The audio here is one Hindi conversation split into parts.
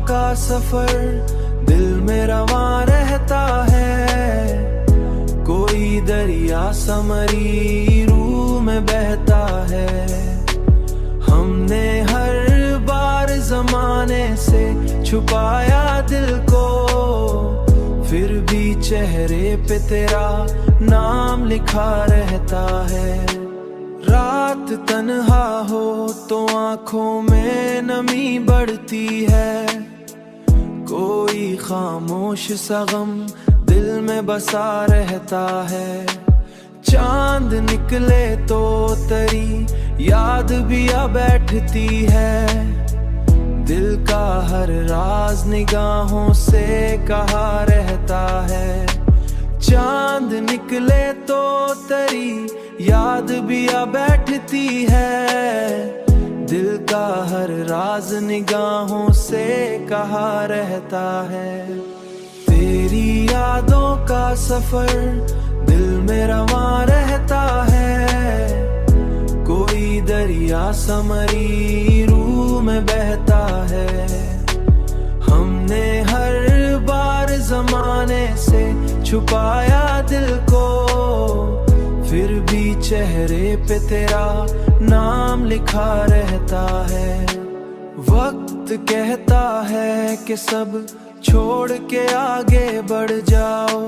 का सफर दिल में रवां रहता है। कोई दरिया समरी रूह में बहता है। हमने हर बार जमाने से छुपाया दिल को, फिर भी चेहरे पे तेरा नाम लिखा रहता है। रात तन्हा हो तो आंखों में नमी बढ़ती है। कोई खामोश सा गम दिल में बसा रहता है। चांद निकले तो तेरी याद भी आ बैठती है। दिल का हर राज निगाहों से कहा रहता है। चांद निकले तो तेरी याद भी आ बैठती है। दिल का हर राज निगाहों से कहा रहता है। तेरी यादों का सफर दिल में रवां रहता है। कोई दरिया समरी रूह में बहता है। हमने हर बार जमाने से छुपाया दिल को, फिर भी चेहरे पे तेरा नाम लिखा रहता है। वक्त कहता है कि सब छोड़ के आगे बढ़ जाओ।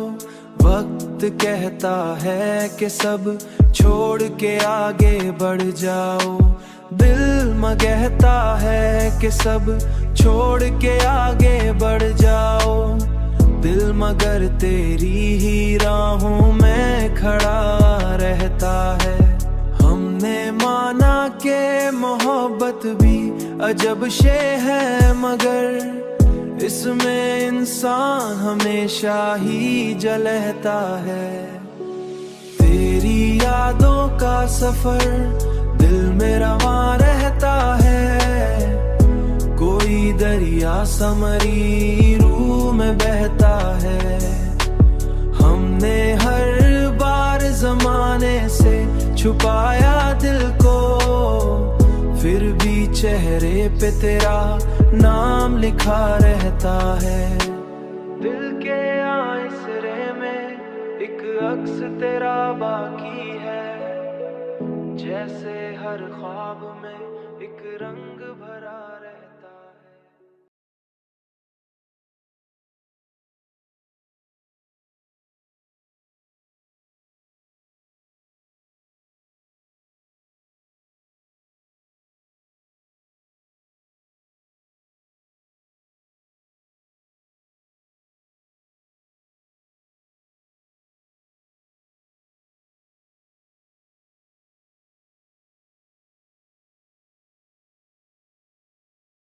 वक्त कहता है कि सब छोड़ के आगे बढ़ जाओ। दिल कहता है कि सब छोड़ के आगे बढ़ जाओ। दिल मगर तेरी ही राहों में खड़ा रहता है। हमने माना कि मोहब्बत भी अजब शे है, मगर इसमें इंसान हमेशा ही जलता है। तेरी यादों का सफर दिल में रवां रहता है। कोई दरिया समरी रूह में बहता है। हमने हर बार जमाने से छुपाया दिल को, फिर भी चेहरे पे तेरा नाम लिखा रहता है। दिल के आईसरे में एक अक्स तेरा बाकी है। जैसे हर ख्वाब में एक रंग